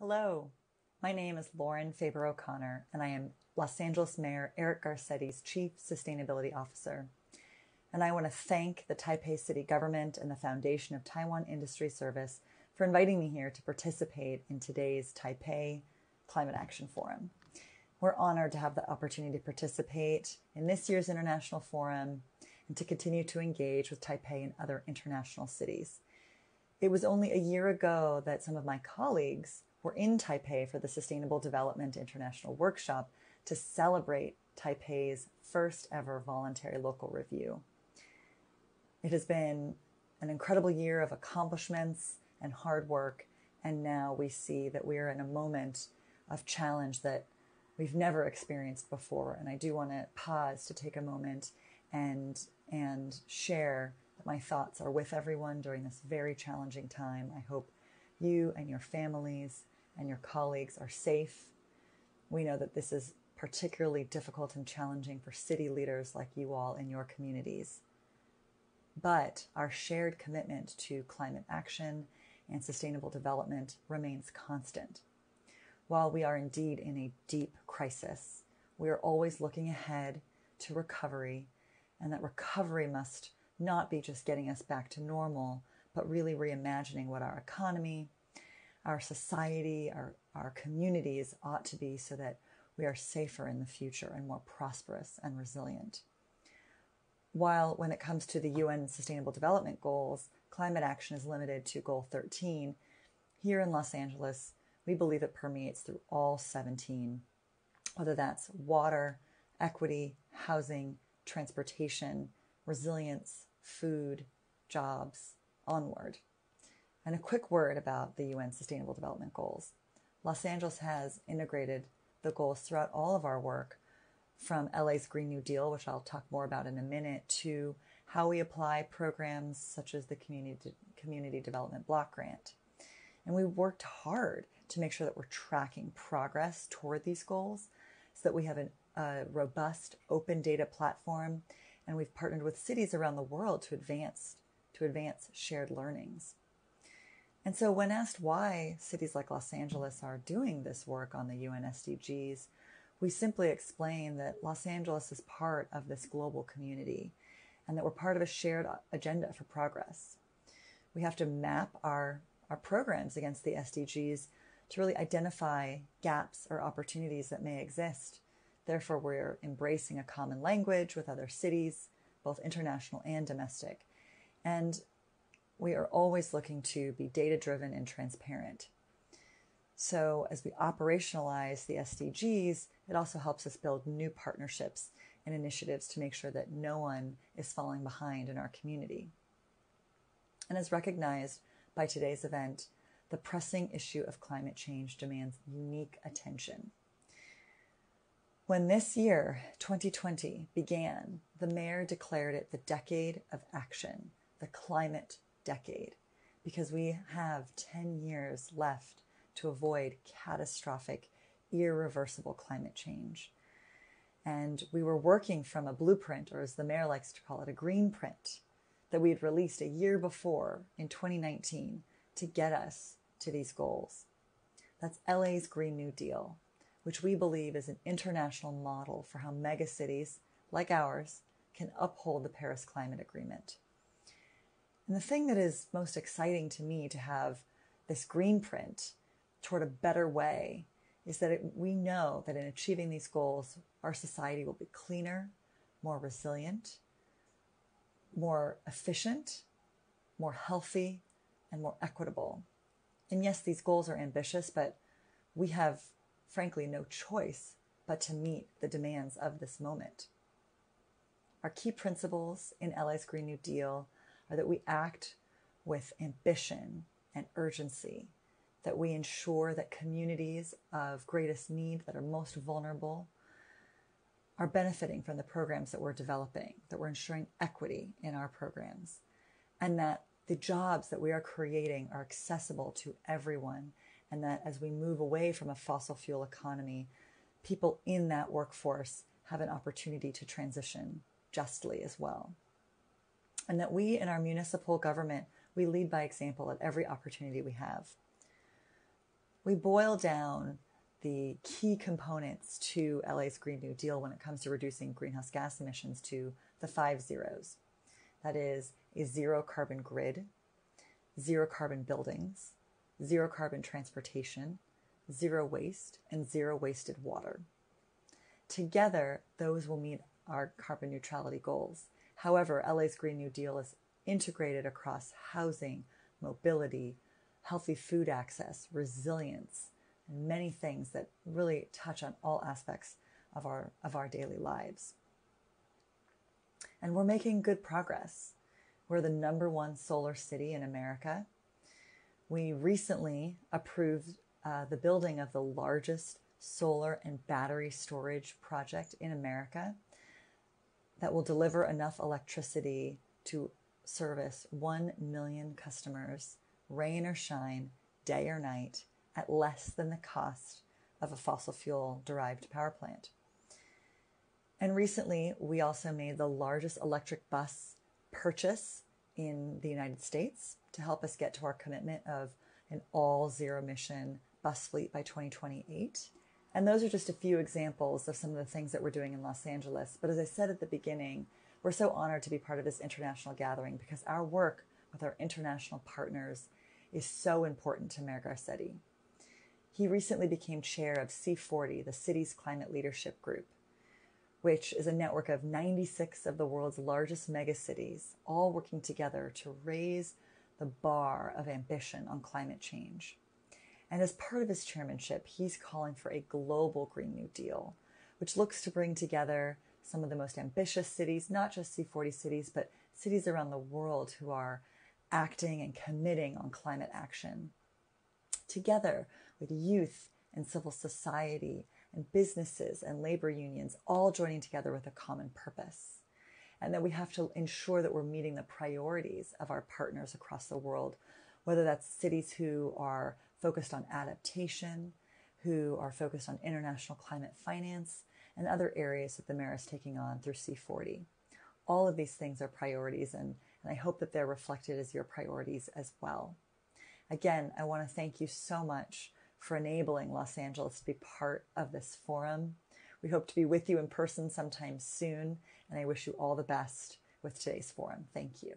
Hello, my name is Lauren Faber O'Connor, and I am Los Angeles Mayor Eric Garcetti's Chief Sustainability Officer. And I want to thank the Taipei City Government and the Foundation of Taiwan Industry Service for inviting me here to participate in today's Taipei Climate Action Forum. We're honored to have the opportunity to participate in this year's International Forum and to continue to engage with Taipei and other international cities. It was only a year ago that some of my colleagues were in Taipei for the Sustainable Development International Workshop to celebrate Taipei's first ever voluntary local review. It has been an incredible year of accomplishments and hard work, and now we see that we are in a moment of challenge that we've never experienced before. And I do want to pause to take a moment and share that my thoughts are with everyone during this very challenging time. I hope you and your families and your colleagues are safe. We know that this is particularly difficult and challenging for city leaders like you all in your communities. But our shared commitment to climate action and sustainable development remains constant. While we are indeed in a deep crisis, we are always looking ahead to recovery, and that recovery must not be just getting us back to normal, but really reimagining what our economy, our society, our communities ought to be so that we are safer in the future and more prosperous and resilient. While when it comes to the UN Sustainable Development Goals, climate action is limited to Goal 13, here in Los Angeles, we believe it permeates through all 17, whether that's water, equity, housing, transportation, resilience, food, jobs, onward. And a quick word about the UN Sustainable Development Goals. Los Angeles has integrated the goals throughout all of our work, from LA's Green New Deal, which I'll talk more about in a minute, to how we apply programs such as the Community Development Block Grant. And we worked hard to make sure that we're tracking progress toward these goals so that we have a robust open data platform, and we've partnered with cities around the world to advance shared learnings. And so when asked why cities like Los Angeles are doing this work on the UN SDGs, we simply explain that Los Angeles is part of this global community and that we're part of a shared agenda for progress. We have to map our programs against the SDGs to really identify gaps or opportunities that may exist. Therefore, we're embracing a common language with other cities, both international and domestic. And we are always looking to be data-driven and transparent. So as we operationalize the SDGs, it also helps us build new partnerships and initiatives to make sure that no one is falling behind in our community. And as recognized by today's event, the pressing issue of climate change demands unique attention. When this year, 2020, began, the mayor declared it the decade of action, the climate decade, because we have 10 years left to avoid catastrophic, irreversible climate change. And we were working from a blueprint, or as the mayor likes to call it, a green print, that we had released a year before in 2019 to get us to these goals. That's LA's Green New Deal, which we believe is an international model for how megacities like ours can uphold the Paris Climate Agreement. And the thing that is most exciting to me to have this green print toward a better way is that we know that in achieving these goals, our society will be cleaner, more resilient, more efficient, more healthy, and more equitable. And yes, these goals are ambitious, but we have, frankly, no choice but to meet the demands of this moment. Our key principles in LA's Green New Deal are that we act with ambition and urgency, that we ensure that communities of greatest need that are most vulnerable are benefiting from the programs that we're developing, that we're ensuring equity in our programs, and that the jobs that we are creating are accessible to everyone, and that as we move away from a fossil fuel economy, people in that workforce have an opportunity to transition justly as well. And that we in our municipal government, we lead by example at every opportunity we have. we boil down the key components to LA's Green New Deal when it comes to reducing greenhouse gas emissions to the 5 zeros. That is a zero carbon grid, zero carbon buildings, zero carbon transportation, zero waste, and zero wasted water. Together, those will meet our carbon neutrality goals. However, LA's Green New Deal is integrated across housing, mobility, healthy food access, resilience, and many things that really touch on all aspects of our daily lives. And we're making good progress. We're the #1 solar city in America. We recently approved the building of the largest solar and battery storage project in America that will deliver enough electricity to service 1 million customers, rain or shine, day or night, at less than the cost of a fossil fuel derived power plant. And recently, we also made the largest electric bus purchase in the United States to help us get to our commitment of an all zero emission bus fleet by 2028. And those are just a few examples of some of the things that we're doing in Los Angeles. But as I said at the beginning, we're so honored to be part of this international gathering because our work with our international partners is so important to Mayor Garcetti. He recently became chair of C40, the city's climate leadership group, which is a network of 96 of the world's largest megacities, all working together to raise the bar of ambition on climate change. And as part of his chairmanship, he's calling for a global Green New Deal, which looks to bring together some of the most ambitious cities, not just C40 cities, but cities around the world who are acting and committing on climate action. Together with youth and civil society and businesses and labor unions, all joining together with a common purpose. And that we have to ensure that we're meeting the priorities of our partners across the world, whether that's cities who are focused on adaptation, who are focused on international climate finance, and other areas that the mayor is taking on through C40. All of these things are priorities, and I hope that they're reflected as your priorities as well. Again, I want to thank you so much for enabling Los Angeles to be part of this forum. We hope to be with you in person sometime soon, and I wish you all the best with today's forum. Thank you.